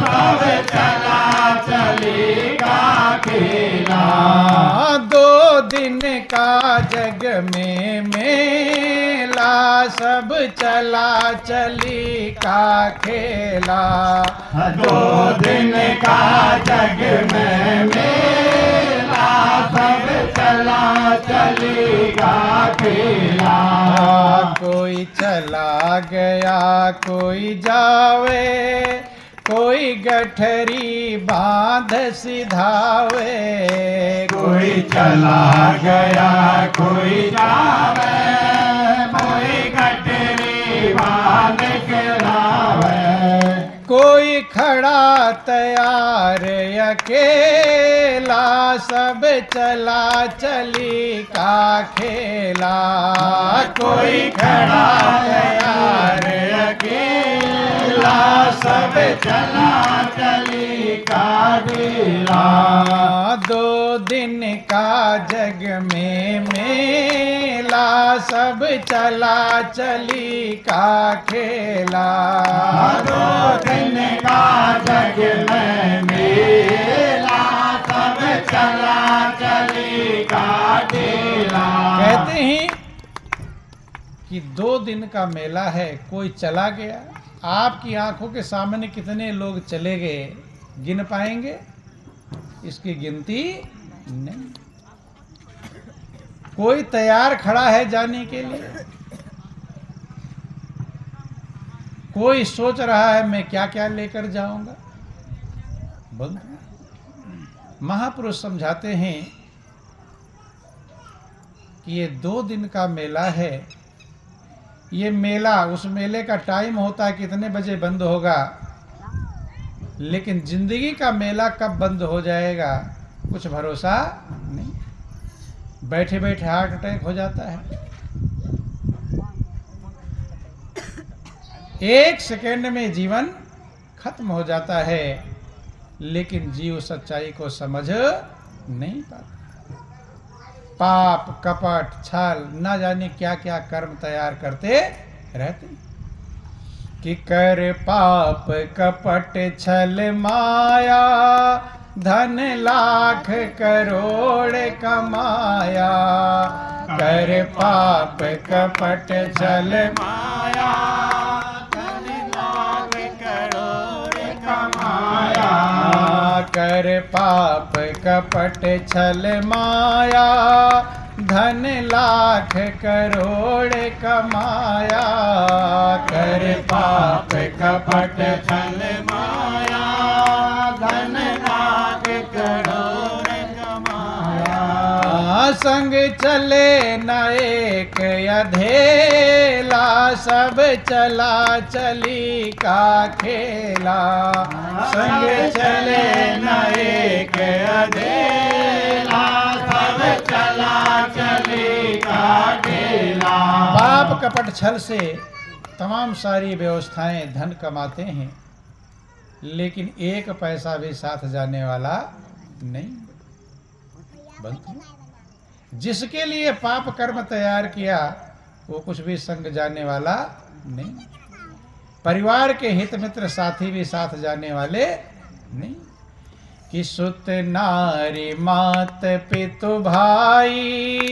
सब चला चली का खेला। 2 दिन का जग में मेला, सब चला चली का खेला। 2 दिन का जग में मेला, सब चला चली का खेला। कोई चला गया कोई जावे, कोई गठरी बांध सिधावे। कोई चला गया कोई जावे, कोई गठरी बांध के लावे। कोई खड़ा तैयार अकेला, सब चला चली का खेला। कोई खड़ा तैयार अकेला, सब चला चली का खेला। 2 दिन का जग में मेला, सब चला चली का खेला। 2 दिन का जग में मेला, सब चला चली का खेला। कहते हैं कि 2 दिन का मेला है, कोई चला गया। आपकी आंखों के सामने कितने लोग चले गए गिन पाएंगे? इसकी गिनती नहीं। कोई तैयार खड़ा है जाने के लिए, कोई सोच रहा है मैं क्या क्या लेकर जाऊंगा। बंधु, महापुरुष समझाते हैं कि ये 2 दिन का मेला है। ये मेला, उस मेले का टाइम होता है कितने बजे बंद होगा, लेकिन जिंदगी का मेला कब बंद हो जाएगा कुछ भरोसा नहीं। बैठे बैठे हार्ट अटैक हो जाता है, 1 सेकेंड में जीवन खत्म हो जाता है, लेकिन जीव सच्चाई को समझ नहीं पाता। पाप कपट छल न जाने क्या क्या कर्म तैयार करते रहते कि कर पाप कपट छल माया, धन लाख करोड़ कमाया। कर पाप कपट छल माया, धन लाख करोड़ कमाया। कर पाप कपट छल माया, धन लाख करोड़ कमाया। कर पाप कपट छल माया, धन लाख करोड़ कमाया। संग चले न एक अधेला, सब चला चली का खेला। संग चले न एक अधेला, सब चला चली का खेला। पाप कपट छल से तमाम सारी व्यवस्थाएं धन कमाते हैं, लेकिन 1 पैसा भी साथ जाने वाला नहीं। बंधु, जिसके लिए पाप कर्म तैयार किया वो कुछ भी संग जाने वाला नहीं। परिवार के हित मित्र साथी भी साथ जाने वाले नहीं। कि सुत नारी मात पितु भाई,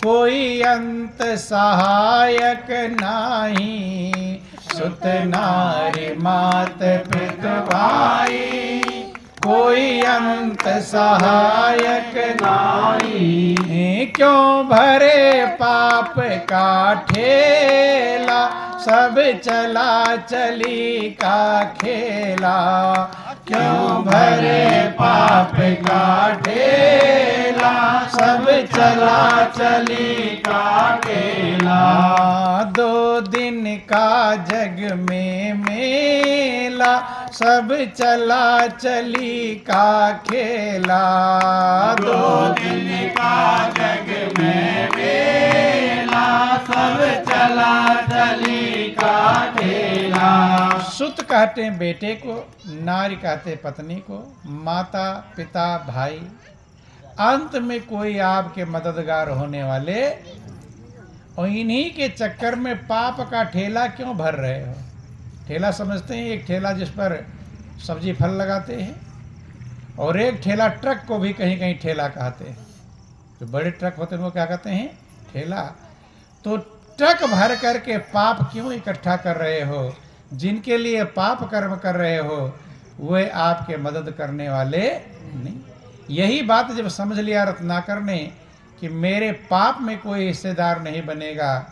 कोई अंत सहायक नाही। सुत नारी मात पितु भाई, कोई अंत सहायक नाही। क्यों भरे पाप का ठेला, सब चला चली का खेला। क्यों भरे पाप का ठेला, सब चला चली का खेला। 2 दिन का जग में मेला, सब चला चली का खेला। 2 दिन का जग में मेला, सब चला चली का खेला। सुत कहते बेटे को, नारी कहते पत्नी को, माता पिता भाई, अंत में कोई आपके मददगार होने वाले, और इन्हीं के चक्कर में पाप का ठेला क्यों भर रहे हो। ठेला समझते हैं, एक ठेला जिस पर सब्जी फल लगाते हैं, और एक ठेला ट्रक को भी कहीं कहीं ठेला कहते हैं। जो बड़े ट्रक होते हैं वो क्या कहते हैं? ठेला। तो ट्रक भर करके पाप क्यों इकट्ठा कर रहे हो? जिनके लिए पाप कर्म कर रहे हो वे आपके मदद करने वाले नहीं। यही बात जब समझ लिया रत्नाकर ने कि मेरे पाप में कोई हिस्सेदार नहीं बनेगा,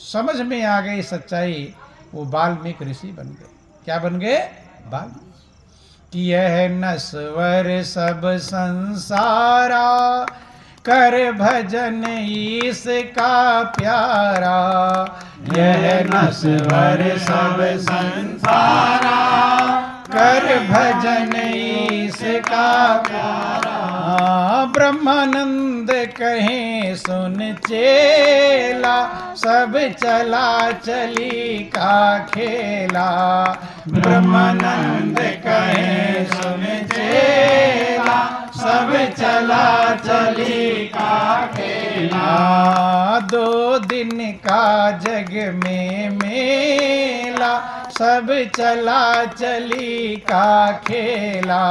समझ में आ गई सच्चाई, वो वाल्मीकि ऋषि बन गए। क्या बन गए? वाल्मीकि। यह नश्वर सब संसारा, कर भजन इसका प्यारा। यह नश्वर सब संसारा, कर भजन इसका प्यारा। ब्रह्मानंद कहे सुन चेला, सब चला चली का खेला। ब्रह्मानंद कहे सुन चेला, सब चला चली का खेला। दो दिन का जग में मेला, सब चला चली का खेला।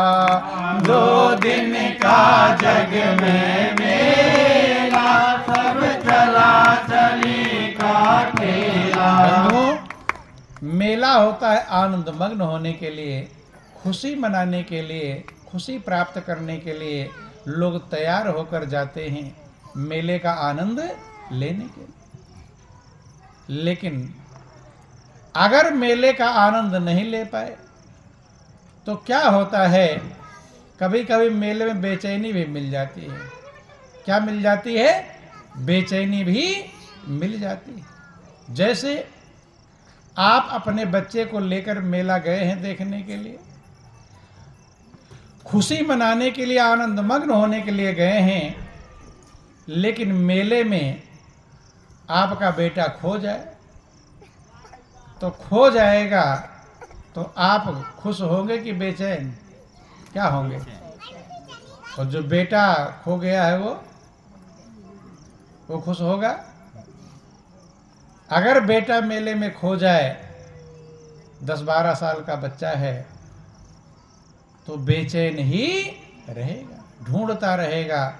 दो दिन का जग में मेला, सब चला चली का खेला। बंधुओं, मेला होता है आनंद मग्न होने के लिए, खुशी मनाने के लिए, खुशी प्राप्त करने के लिए लोग तैयार होकर जाते हैं मेले का आनंद लेने के लिए। लेकिन अगर मेले का आनंद नहीं ले पाए तो क्या होता है? कभी कभी मेले में बेचैनी भी मिल जाती है। क्या मिल जाती है? बेचैनी भी मिल जाती है। जैसे आप अपने बच्चे को लेकर मेला गए हैं देखने के लिए, खुशी मनाने के लिए, आनंद मग्न होने के लिए गए हैं, लेकिन मेले में आपका बेटा खो जाए तो खो जाएगा तो आप खुश होंगे कि बेचैन? क्या होंगे? और जो बेटा खो गया है वो खुश होगा? अगर बेटा मेले में खो जाए, 10-12 साल का बच्चा है, तो बेचैन ही रहेगा, ढूंढता रहेगा।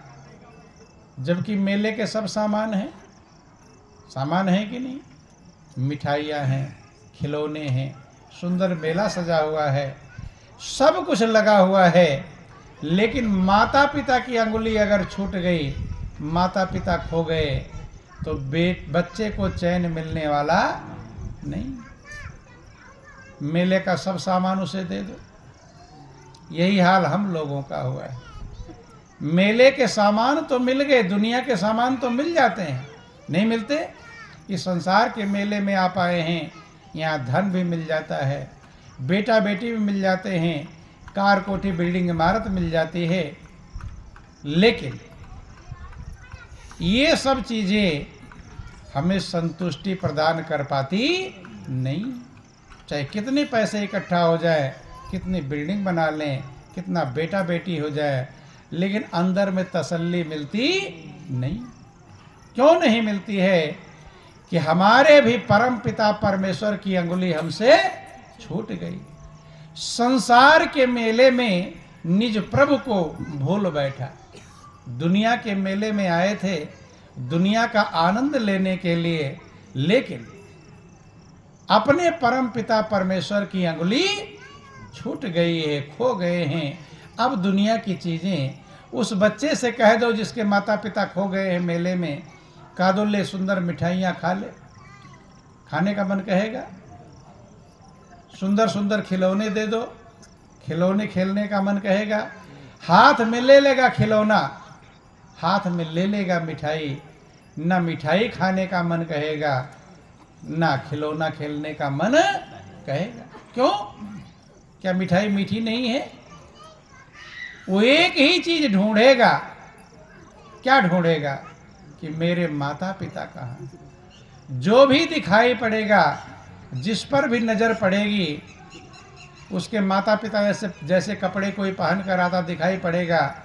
जबकि मेले के सब सामान हैं, सामान है कि नहीं? मिठाइयाँ हैं, खिलौने हैं, सुंदर मेला सजा हुआ है, सब कुछ लगा हुआ है। लेकिन माता पिता की अंगुली अगर छूट गई, माता पिता खो गए, तो बच्चे को चैन मिलने वाला नहीं। मेले का सब सामान उसे दे दो। यही हाल हम लोगों का हुआ है। मेले के सामान तो मिल गए, दुनिया के सामान तो मिल जाते हैं, नहीं मिलते? इस संसार के मेले में आप आए हैं, यहाँ धन भी मिल जाता है, बेटा बेटी भी मिल जाते हैं, कार कोठी बिल्डिंग इमारत मिल जाती है, लेकिन ये सब चीज़ें हमें संतुष्टि प्रदान कर पाती नहीं। चाहे कितने पैसे इकट्ठा हो जाए, कितनी बिल्डिंग बना लें, कितना बेटा बेटी हो जाए, लेकिन अंदर में तसल्ली मिलती नहीं। क्यों नहीं मिलती है? कि हमारे भी परम पिता परमेश्वर की अंगुली हमसे छूट गई। संसार के मेले में निज प्रभु को भूल बैठा। दुनिया के मेले में आए थे दुनिया का आनंद लेने के लिए, लेकिन अपने परम पिता परमेश्वर की अंगुली छूट गई है, खो गए हैं। अब दुनिया की चीजें उस बच्चे से कह दो जिसके माता पिता खो गए हैं मेले में, कह दो ले सुंदर मिठाइयाँ खा ले, खाने का मन कहेगा? सुंदर सुंदर खिलौने दे दो, खिलौने खेलने का मन कहेगा? हाथ में ले लेगा खिलौना, हाथ में ले लेगा मिठाई, ना मिठाई खाने का मन कहेगा, ना खिलौना खेलने का मन कहेगा। क्यों? क्या मिठाई मीठी नहीं है? वो एक ही चीज ढूंढेगा। क्या ढूंढेगा? कि मेरे माता पिता कहाँ? जो भी दिखाई पड़ेगा, जिस पर भी नजर पड़ेगी, उसके माता पिता जैसे कपड़े कोई पहन कर आता दिखाई पड़ेगा,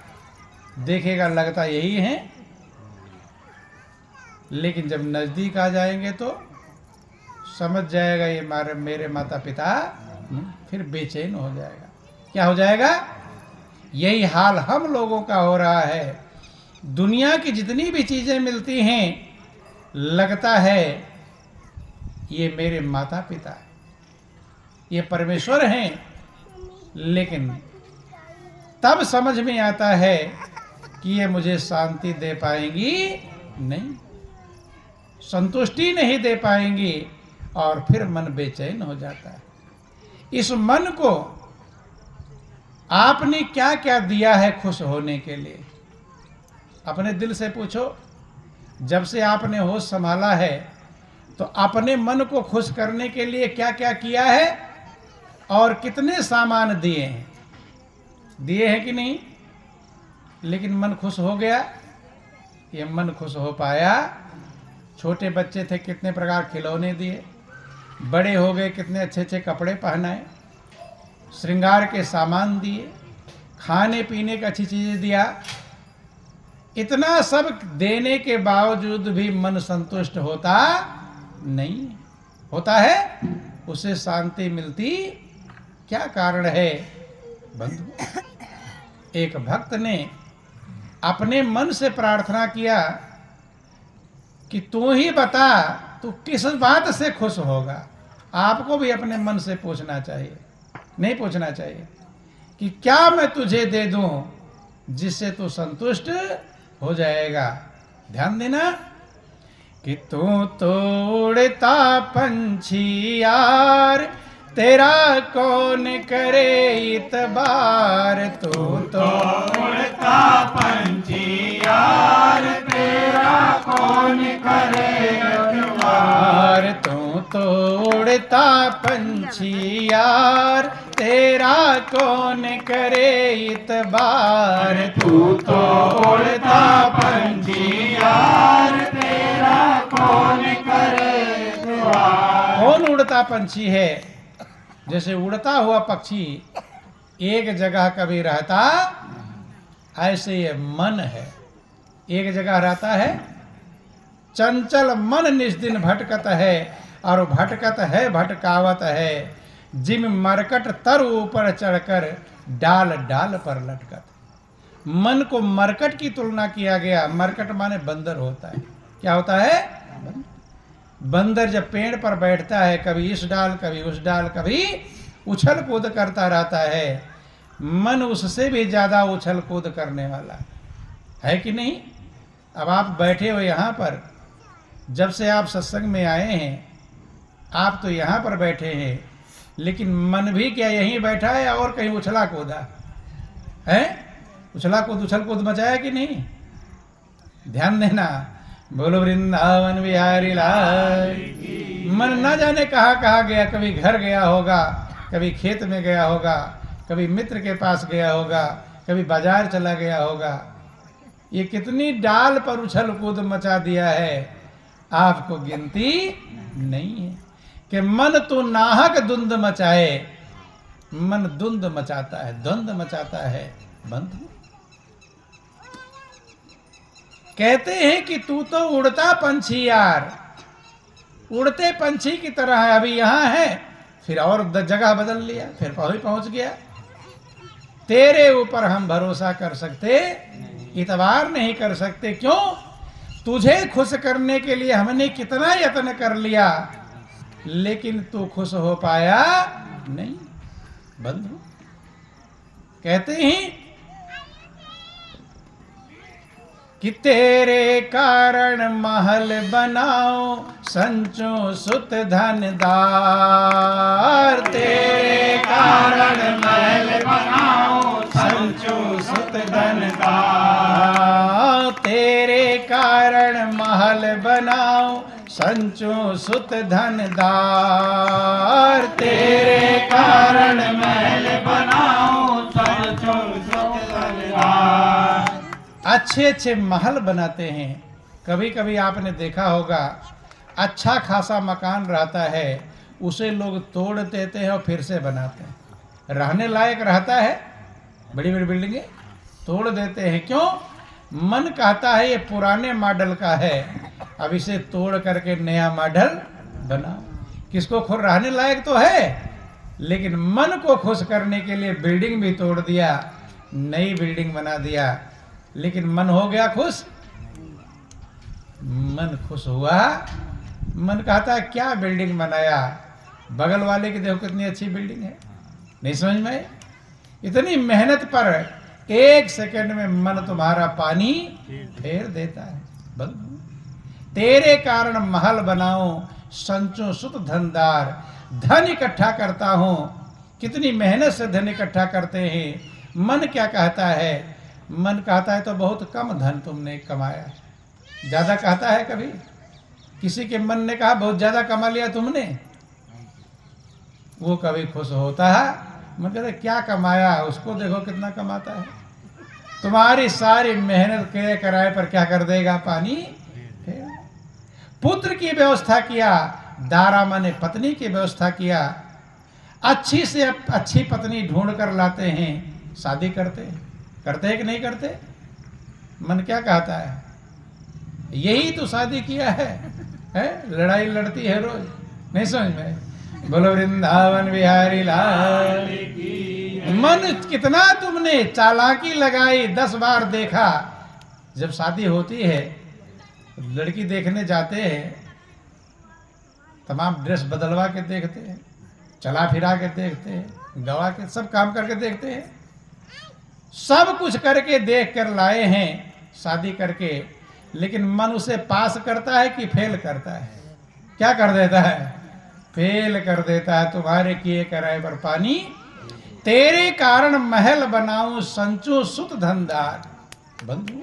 देखेगा लगता यही है। लेकिन जब नजदीक आ जाएंगे तो समझ जाएगा ये मेरे माता पिता, फिर बेचैन हो जाएगा। क्या हो जाएगा? यही हाल हम लोगों का हो रहा है। दुनिया की जितनी भी चीजें मिलती हैं, लगता है ये मेरे माता पिता है, ये परमेश्वर हैं, लेकिन तब समझ में आता है कि ये मुझे शांति दे पाएंगी नहीं, संतुष्टि नहीं दे पाएंगी, और फिर मन बेचैन हो जाता है। इस मन को आपने क्या क्या दिया है खुश होने के लिए? अपने दिल से पूछो। जब से आपने होश संभाला है तो अपने मन को खुश करने के लिए क्या क्या किया है और कितने सामान दिए हैं? दिए हैं कि नहीं? लेकिन मन खुश हो गया? ये मन खुश हो पाया? छोटे बच्चे थे, कितने प्रकार खिलौने दिए, बड़े हो गए कितने अच्छे अच्छे कपड़े पहनाए, श्रृंगार के सामान दिए, खाने पीने की अच्छी चीजें दिया। इतना सब देने के बावजूद भी मन संतुष्ट होता नहीं। होता है? उसे शांति मिलती? क्या कारण है बंधु? एक भक्त ने अपने मन से प्रार्थना किया कि तू ही बता, तू किस बात से खुश होगा। आपको भी अपने मन से पूछना चाहिए, नहीं पूछना चाहिए कि क्या मैं तुझे दे दूं जिससे तू संतुष्ट हो जाएगा। ध्यान देना कि तू तो उड़ता पंछी यार, तेरा कौन करे इतबार। तू तो उड़ता पंछी यार, तेरा कौन करे इतबार। तू तो उड़ता पंछी यार, तेरा कौन करे इतबार। तू तो उड़ता पंछी यार, तेरा कौन करे इतबार। कौन उड़ता पंछी है? जैसे उड़ता हुआ पक्षी एक जगह कभी रहता, ऐसे ये मन है, एक जगह रहता है। चंचल मन निस्दिन भटकत है, और भटकत है भटकावत है। जिम मरकट तर ऊपर चढ़कर डाल डाल पर लटकत। मन को मरकट की तुलना किया गया। मरकट माने बंदर होता है। क्या होता है? बंदर जब पेड़ पर बैठता है, कभी इस डाल कभी उस डाल, कभी उछल कूद करता रहता है। मन उससे भी ज्यादा उछल कूद करने वाला है कि नहीं? अब आप बैठे हो यहाँ पर, जब से आप सत्संग में आए हैं, आप तो यहाँ पर बैठे हैं, लेकिन मन भी क्या यहीं बैठा है और कहीं उछला कूदा है? उछला कूद उछल कूद मचाया कि नहीं? ध्यान देना। बोलो वृंदावन बिहारी लाल। मन ना जाने कहाँ कहाँ गया। कभी घर गया होगा, कभी खेत में गया होगा, कभी मित्र के पास गया होगा, कभी बाजार चला गया होगा। ये कितनी डाल पर उछल कूद मचा दिया है, आपको गिनती नहीं है। कि मन तो नाहक धुंध मचाए। मन धुंध मचाता है, द्वंद मचाता है बंधु। कहते हैं कि तू तो उड़ता पंछी यार, उड़ते पंछी की तरह है। अभी यहाँ है, फिर और जगह बदल लिया, फिर पहुंच गया। तेरे ऊपर हम भरोसा कर सकते, इतबार नहीं कर सकते। क्यों? तुझे खुश करने के लिए हमने कितना यत्न कर लिया, लेकिन तू खुश हो पाया नहीं बंधु। कहते हैं कि तेरे कारण महल बनाओ संचो सुत धनदार। तेरे कारण महल बनाओ संचो सुत धनदार। तेरे कारण महल बनाओ संचो सुत धनदार। तेरे कारण महल बनाओ संचो सुत धनदार। अच्छे अच्छे महल बनाते हैं। कभी कभी आपने देखा होगा, अच्छा खासा मकान रहता है, उसे लोग तोड़ देते हैं और फिर से बनाते हैं। रहने लायक रहता है, बड़ी बड़ी बिल्डिंगें तोड़ देते हैं। क्यों? मन कहता है ये पुराने मॉडल का है, अब इसे तोड़ करके नया मॉडल बनाओ। किसको खुद रहने लायक तो है, लेकिन मन को खुश करने के लिए बिल्डिंग भी तोड़ दिया, नई बिल्डिंग बना दिया, लेकिन मन हो गया खुश? मन खुश हुआ? मन कहता है क्या बिल्डिंग बनाया, बगल वाले की देखो कितनी अच्छी बिल्डिंग है। नहीं समझ में? इतनी मेहनत पर 1 सेकंड में मन तुम्हारा पानी फेर देता है। बंधु, तेरे कारण महल बनाऊं, संचो सुत धनदार, धन इकट्ठा करता हूं। कितनी मेहनत से धन इकट्ठा करते हैं। मन क्या कहता है? मन कहता है तो बहुत कम धन तुमने कमाया। ज्यादा कहता है कभी? किसी के मन ने कहा बहुत ज्यादा कमा लिया तुमने? वो कभी खुश होता है? मन कहता है क्या कमाया, उसको देखो कितना कमाता है। तुम्हारी सारी मेहनत के किराए पर क्या कर देगा? पानी। पुत्र की व्यवस्था किया, दारा माने पत्नी की व्यवस्था किया। अच्छी से अच्छी पत्नी ढूंढ कर लाते हैं, शादी करते हैं। करते हैं कि नहीं करते? मन क्या कहता है? यही तो शादी किया है? लड़ाई लड़ती है रोज। नहीं समझ में? बोलो वृंदावन बिहारी लाल की। मन कितना तुमने चालाकी लगाई, 10 बार देखा। जब शादी होती है, लड़की देखने जाते हैं, तमाम ड्रेस बदलवा के देखते हैं, चला फिरा के देखते हैं, गवा के सब काम करके देखते हैं। सब कुछ करके देख कर लाए हैं शादी करके, लेकिन मन उसे पास करता है कि फेल करता है? क्या कर देता है? फेल कर देता है। तुम्हारे किए किराए पर पानी। तेरे कारण महल बनाऊं, संचो सुत धनदार। बंधु,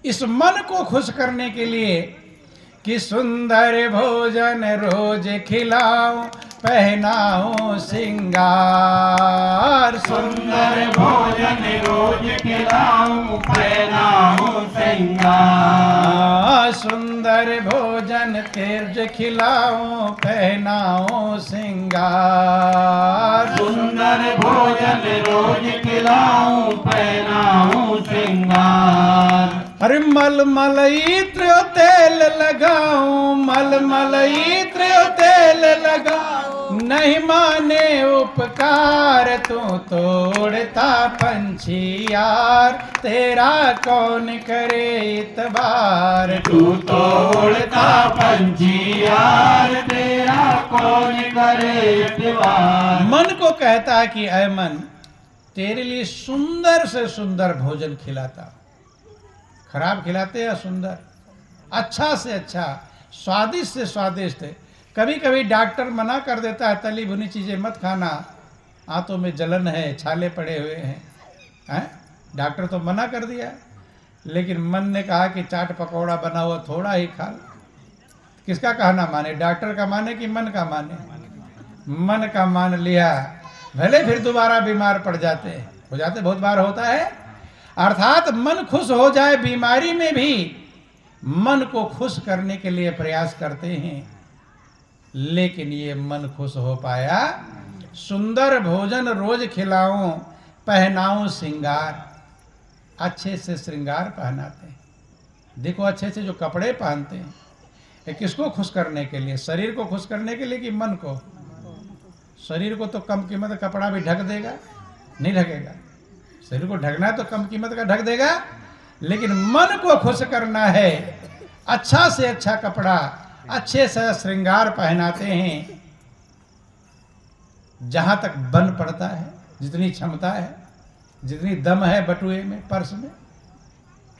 इस मन को खुश करने के लिए कि सुंदर भोजन रोज खिलाऊं, पहनाऊं सिंगार। सुंदर भोजन रोज खिलाऊं, पहनाऊं सिंगार। सुंदर भोजन तेज खिलाऊं, पहनाऊं सिंगार। सुंदर भोजन रोज खिलाऊं, पहनाऊं सिंगार। अरे मलमल इत्र तेल लगाऊं, मलमल इत्र तेल लगाऊं, नहीं माने उपकार तू तोड़ता पंछी यार, तेरा कौन करे इतबार। तू तोड़ता पंछी यार, तेरा कौन करे इतबार। मन को कहता है कि ऐ मन, तेरे लिए सुंदर से सुंदर भोजन खिलाता। खराब खिलाते या सुंदर? अच्छा से अच्छा, स्वादिष्ट से स्वादिष्ट। कभी कभी डॉक्टर मना कर देता है, तली भुनी चीजें मत खाना, आंतों में जलन है, छाले पड़े हुए हैं। डॉक्टर तो मना कर दिया, लेकिन मन ने कहा कि चाट पकौड़ा बना हुआ थोड़ा ही खा लो। किसका कहना माने? डॉक्टर का माने कि मन का माने? मन का मान लिया, भले फिर दोबारा बीमार पड़ जाते हो जाते, बहुत बार होता है। अर्थात मन खुश हो जाए बीमारी में भी मन को खुश करने के लिए प्रयास करते हैं, लेकिन ये मन खुश हो पाया? सुंदर भोजन रोज खिलाऊं, पहनाऊं श्रृंगार। अच्छे से श्रृंगार पहनाते हैं। देखो अच्छे से जो कपड़े पहनते हैं, ये किसको खुश करने के लिए? शरीर को खुश करने के लिए कि मन को? शरीर को तो कम कीमत का कपड़ा भी ढक देगा? नहीं ढकेगा। शरीर को ढकना है तो कम कीमत का ढक देगा, लेकिन मन को खुश करना है, अच्छा से अच्छा कपड़ा, अच्छे से श्रृंगार पहनाते हैं। जहां तक बन पड़ता है, जितनी क्षमता है, जितनी दम है बटुए में, पर्स में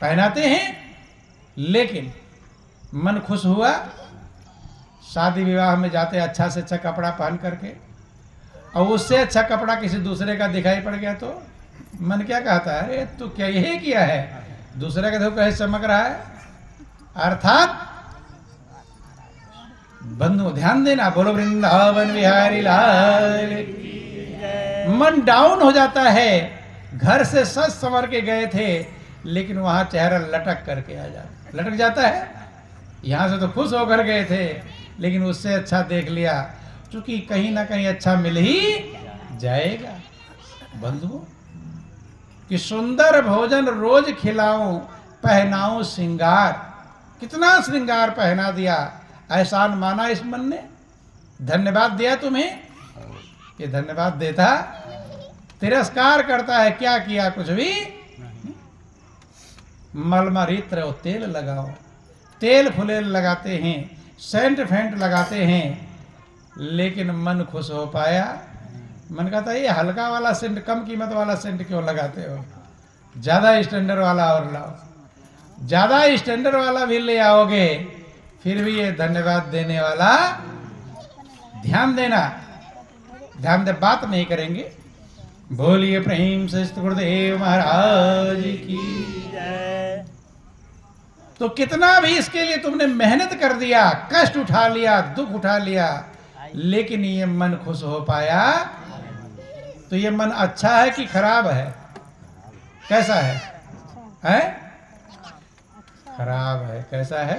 पहनाते हैं। लेकिन मन खुश हुआ, शादी विवाह में जाते अच्छा से अच्छा कपड़ा पहन करके, और उससे अच्छा कपड़ा किसी दूसरे का दिखाई पड़ गया तो मन क्या कहता है? अरे तू क्या यही किया है? दूसरे का देखो कैसे चमक रहा है। अर्थात बंधु ध्यान देना, बोलो वृंदावन बिहारी लाल। मन डाउन हो जाता है। घर से सज संवर के गए थे, लेकिन वहां चेहरा लटक करके आ जाता, लटक जाता है। यहां से तो खुश होकर गए थे, लेकिन उससे अच्छा देख लिया, क्योंकि कहीं ना कहीं अच्छा मिल ही जाएगा। बंधुओं, कि सुंदर भोजन रोज खिलाऊं, पहनाऊं श्रृंगार। कितना श्रृंगार पहना दिया, एहसान माना इस मन ने, धन्यवाद दिया तुम्हें। ये धन्यवाद देता, तिरस्कार करता है, क्या किया? कुछ भी। मलमरित्र और तेल लगाओ, तेल फुलेल लगाते हैं, सेंट फेंट लगाते हैं, लेकिन मन खुश हो पाया? मन कहता है ये हल्का वाला सेंट, कम कीमत वाला सेंट क्यों लगाते हो? ज्यादा स्टैंडर्ड वाला और लाओ। ज्यादा स्टैंडर्ड वाला भी ले आओगे, फिर भी ये धन्यवाद देने वाला, ध्यान देना, ध्यान दे, बात नहीं करेंगे। बोलिए प्रेम से गुरुदेव महाराज की जय। तो कितना भी इसके लिए तुमने मेहनत कर दिया, कष्ट उठा लिया, दुख उठा लिया, लेकिन ये मन खुश हो पाया? तो ये मन अच्छा है कि खराब है? कैसा है? हैं? खराब है। कैसा है?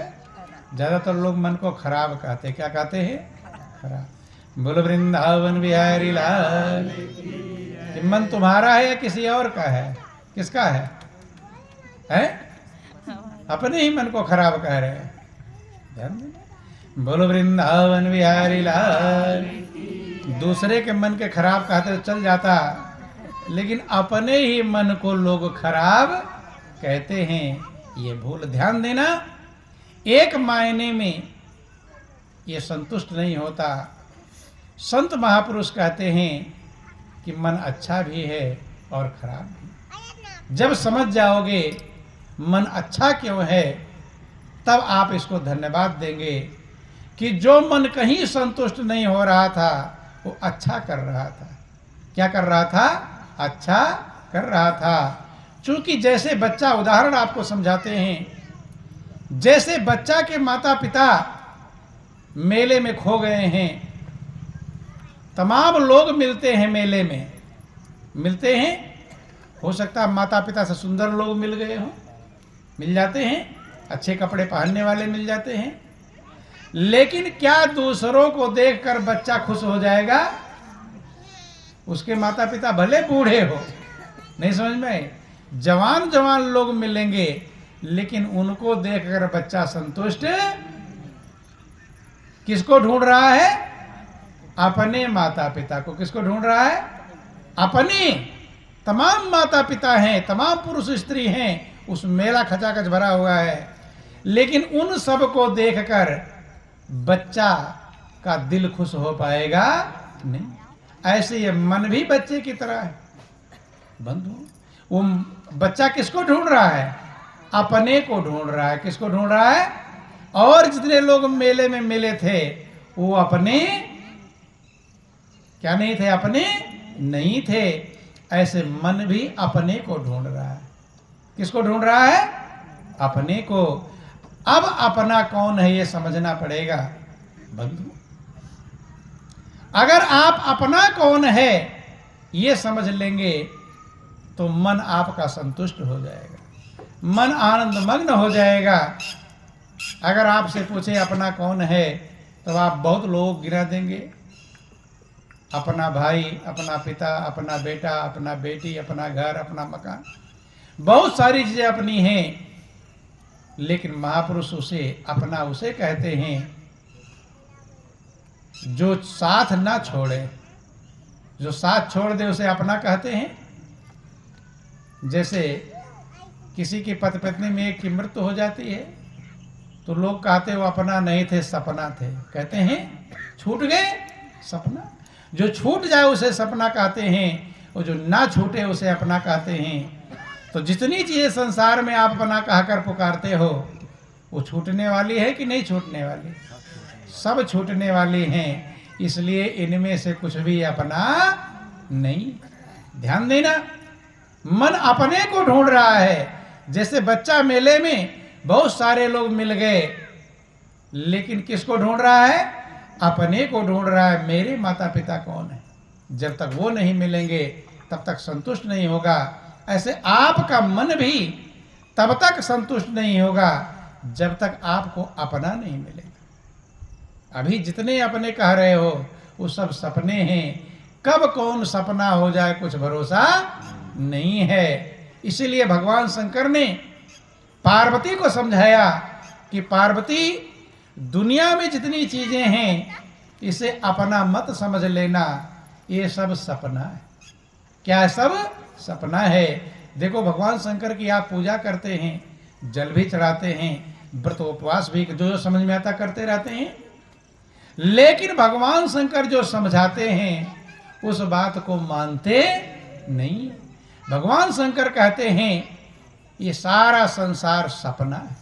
ज्यादातर लोग मन को खराब कहते, क्या कहते हैं? खराब। बोलो वृंदावन बिहारी लाल। ये मन तुम्हारा है या किसी और का है? किसका है? हैं? अपने ही मन को खराब कह रहे हैं। ध्यान देना। बोलो वृंदावन बिहारी लाल। दूसरे के मन के खराब कहते तो चल जाता, लेकिन अपने ही मन को लोग खराब कहते हैं, ये भूल। ध्यान देना, एक मायने में ये संतुष्ट नहीं होता। संत महापुरुष कहते हैं कि मन अच्छा भी है और खराब भी। जब समझ जाओगे मन अच्छा क्यों है, तब आप इसको धन्यवाद देंगे कि जो मन कहीं संतुष्ट नहीं हो रहा था वो अच्छा कर रहा था। क्या कर रहा था? अच्छा कर रहा था। चूंकि जैसे बच्चा, उदाहरण आपको समझाते हैं, जैसे बच्चा के माता पिता मेले में खो गए हैं, तमाम लोग मिलते हैं मेले में, मिलते हैं, हो सकता है माता पिता से सुंदर लोग मिल गए हों, मिल जाते हैं, अच्छे कपड़े पहनने वाले मिल जाते हैं, लेकिन क्या दूसरों को देखकर बच्चा खुश हो जाएगा? उसके माता पिता भले बूढ़े हो, नहीं समझ में, जवान जवान लोग मिलेंगे, लेकिन उनको देखकर बच्चा संतुष्ट किसको ढूंढ रहा है? अपने माता पिता को। किसको ढूंढ रहा है? अपने। तमाम माता पिता हैं, तमाम पुरुष स्त्री हैं, उस मेला खचाखच भरा हुआ है, लेकिन उन सब को देखकर बच्चा का दिल खुश हो पाएगा? नहीं। ऐसे ये मन भी बच्चे की तरह है। बंधु, वो बच्चा किसको ढूंढ रहा है? अपने को ढूंढ रहा है। किसको ढूंढ रहा है? और जितने लोग मेले में मिले थे वो अपने क्या नहीं थे? अपने नहीं थे। ऐसे मन भी अपने को ढूंढ रहा है। किसको ढूंढ रहा है? अपने को। अब अपना कौन है ये समझना पड़ेगा बंधु। अगर आप अपना कौन है ये समझ लेंगे तो मन आपका संतुष्ट हो जाएगा, मन आनंद मग्न हो जाएगा। अगर आपसे पूछे अपना कौन है तो आप बहुत लोग गिरा देंगे। अपना भाई, अपना पिता, अपना बेटा, अपना बेटी, अपना घर, अपना मकान, बहुत सारी चीजें अपनी हैं, लेकिन महापुरुष उसे अपना उसे कहते हैं जो साथ ना छोड़े। जो साथ छोड़ दे उसे अपना कहते हैं। जैसे किसी की पति पत्नी में एक की मृत्यु हो जाती है तो लोग कहते वो अपना नहीं थे, सपना थे। कहते हैं छूट गए सपना। जो छूट जाए उसे सपना कहते हैं, और जो ना छूटे उसे अपना कहते हैं। तो जितनी चीजें संसार में आप अपना कहकर पुकारते हो वो छूटने वाली है कि नहीं छूटने वाली? सब छूटने वाली हैं। इसलिए इनमें से कुछ भी अपना नहीं। ध्यान देना, मन अपने को ढूंढ रहा है। जैसे बच्चा मेले में बहुत सारे लोग मिल गए, लेकिन किसको ढूंढ रहा है? अपने को ढूंढ रहा है। मेरे माता पिता कौन है? जब तक वो नहीं मिलेंगे तब तक संतुष्ट नहीं होगा। ऐसे आपका मन भी तब तक संतुष्ट नहीं होगा जब तक आपको अपना नहीं मिलेगा। अभी जितने अपने कह रहे हो वो सब सपने हैं। कब कौन सपना हो जाए कुछ भरोसा नहीं है। इसीलिए भगवान शंकर ने पार्वती को समझाया कि पार्वती, दुनिया में जितनी चीजें हैं इसे अपना मत समझ लेना, ये सब सपना है। क्या है? सब सपना है। देखो भगवान शंकर की आप पूजा करते हैं, जल भी चढ़ाते हैं, व्रत उपवास भी जो समझ में आता करते रहते हैं, लेकिन भगवान शंकर जो समझाते हैं उस बात को मानते नहीं। भगवान शंकर कहते हैं ये सारा संसार सपना है।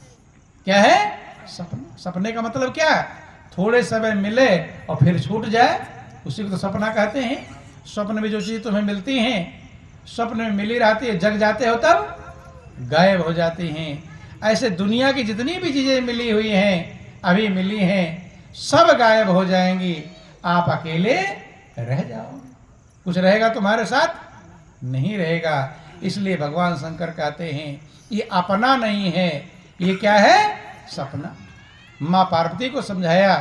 क्या है? सपना। सपने का मतलब क्या है? थोड़े समय मिले और फिर छूट जाए, उसी को तो सपना कहते हैं। स्वप्न में जो चीज तुम्हें मिलती हैं, स्वप्न में मिली रहती है, जग जाते हो तब गायब हो जाती हैं। ऐसे दुनिया की जितनी भी चीजें मिली हुई हैं, अभी मिली हैं, सब गायब हो जाएंगी, आप अकेले रह जाओ। कुछ रहेगा तुम्हारे साथ? नहीं रहेगा। इसलिए भगवान शंकर कहते हैं ये अपना नहीं है, ये क्या है? सपना। मां पार्वती को समझाया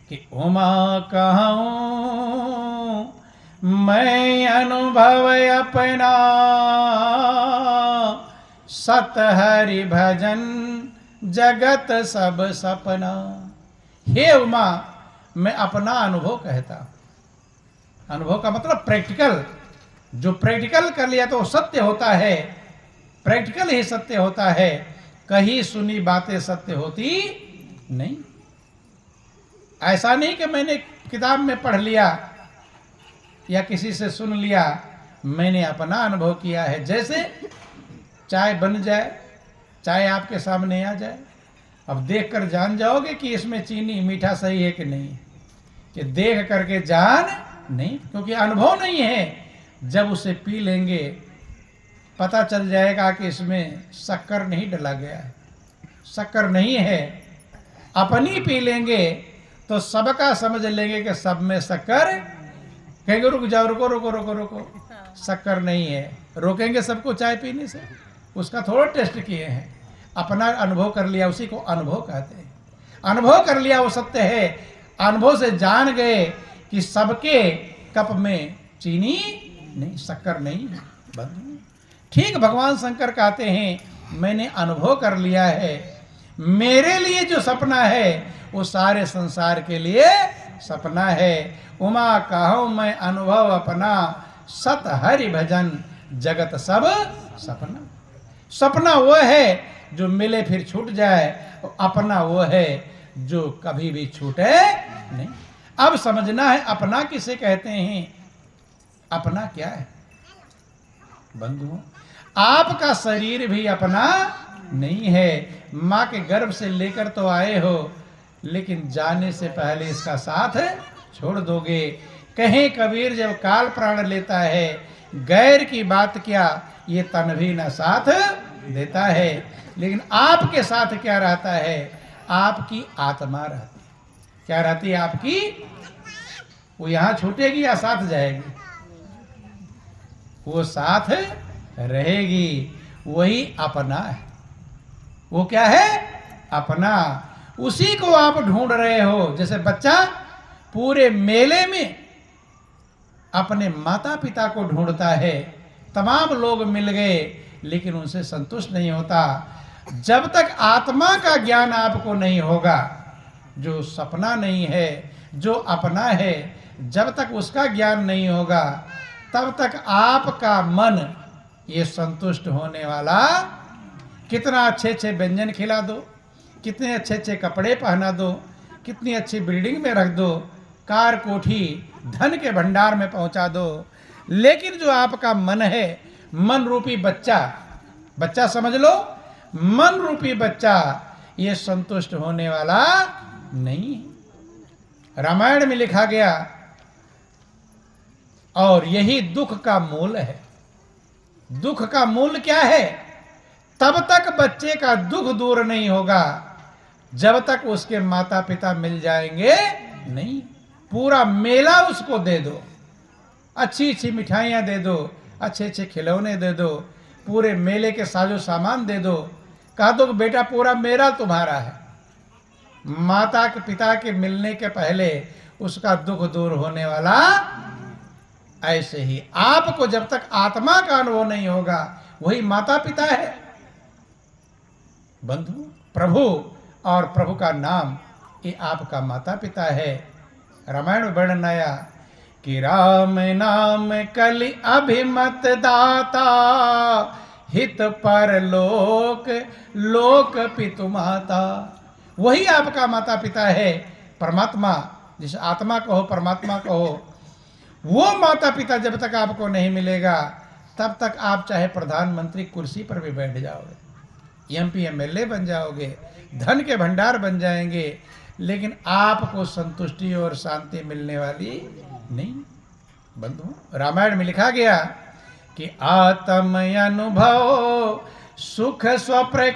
कि उमा कहूं मैं अनुभव अपना, सत हरि भजन जगत सब सपना। हे उमा, मैं अपना अनुभव कहता हूं। अनुभव का मतलब प्रैक्टिकल। जो प्रैक्टिकल कर लिया तो सत्य होता है, प्रैक्टिकल ही सत्य होता है, कहीं सुनी बातें सत्य होती नहीं। ऐसा नहीं कि मैंने किताब में पढ़ लिया या किसी से सुन लिया, मैंने अपना अनुभव किया है। जैसे चाय बन जाए, चाय आपके सामने आ जाए, अब देखकर जान जाओगे कि इसमें चीनी मीठा सही है कि नहीं, कि देख करके जान नहीं, क्योंकि अनुभव नहीं है। जब उसे पी लेंगे पता चल जाएगा कि इसमें शक्कर नहीं डला गया है, शक्कर नहीं है। अपनी पी लेंगे तो सबका समझ लेंगे कि सब में शक्कर, कहेंगे रुक जाओ, रुको रुको रुको रुको, शक्कर नहीं है, रोकेंगे सबको चाय पीने से। उसका थोड़ा टेस्ट किए हैं, अपना अनुभव कर लिया, उसी को अनुभव कहते हैं। अनुभव कर लिया वो सत्य है। अनुभव से जान गए कि सबके कप में चीनी नहीं, शक्कर नहीं है, बंधु। ठीक भगवान शंकर कहते हैं मैंने अनुभव कर लिया है, मेरे लिए जो सपना है वो सारे संसार के लिए सपना है। उमा कहूं मैं अनुभव अपना, सत हरि भजन जगत सब सपना। सपना वो है जो मिले फिर छूट जाए, और अपना वो है जो कभी भी छूटे नहीं। अब समझना है अपना किसे कहते हैं, अपना क्या है बंधुओं। आपका शरीर भी अपना नहीं है। मां के गर्भ से लेकर तो आए हो, लेकिन जाने से पहले इसका साथ छोड़ दोगे। कहें कबीर जब काल प्राण लेता है, गैर की बात क्या ये तन भी न साथ देता है। लेकिन आपके साथ क्या रहता है? आपकी आत्मा रहती है। क्या रहती है आपकी? वो यहां छूटेगी या साथ जाएगी? वो साथ रहेगी। वही अपना है। वो क्या है? अपना। उसी को आप ढूंढ रहे हो। जैसे बच्चा पूरे मेले में अपने माता पिता को ढूंढता है, तमाम लोग मिल गए लेकिन उनसे संतुष्ट नहीं होता। जब तक आत्मा का ज्ञान आपको नहीं होगा, जो सपना नहीं है, जो अपना है, जब तक उसका ज्ञान नहीं होगा, तब तक आपका मन ये संतुष्ट होने वाला। कितना अच्छे अच्छे व्यंजन खिला दो, कितने अच्छे अच्छे कपड़े पहना दो, कितनी अच्छी बिल्डिंग में रख दो, कार कोठी धन के भंडार में पहुंचा दो, लेकिन जो आपका मन है, मन रूपी बच्चा, बच्चा समझ लो, मन रूपी बच्चा, ये संतुष्ट होने वाला नहीं। रामायण में लिखा गया, और यही दुख का मूल है। दुख का मूल क्या है? तब तक बच्चे का दुख दूर नहीं होगा जब तक उसके माता पिता मिल जाएंगे नहीं। पूरा मेला उसको दे दो, अच्छी अच्छी मिठाइयाँ दे दो, अच्छे अच्छे खिलौने दे दो, पूरे मेले के साजो सामान दे दो, कह दो कि बेटा पूरा मेला तुम्हारा है। माता के पिता के मिलने के पहले उसका दुख दूर होने वाला। ऐसे ही आपको जब तक आत्मा का अनुभव नहीं होगा, वही माता पिता है बंधु। प्रभु और प्रभु का नाम ये आपका माता पिता है। रामायण में वर्णन आया कि राम नाम कलि अभिमत दाता, हित पर लोक लोक पितु माता। वही आपका माता पिता है, परमात्मा, जिस आत्मा कहो परमात्मा कहो। वो माता पिता जब तक आपको नहीं मिलेगा तब तक आप चाहे प्रधानमंत्री कुर्सी पर भी बैठ जाओगे, एमपी एमएलए बन जाओगे, धन के भंडार बन जाएंगे, लेकिन आपको संतुष्टि और शांति मिलने वाली नहीं। बंधु, रामायण में लिखा गया कि आत्म अनुभव सुख स्वप्रकाश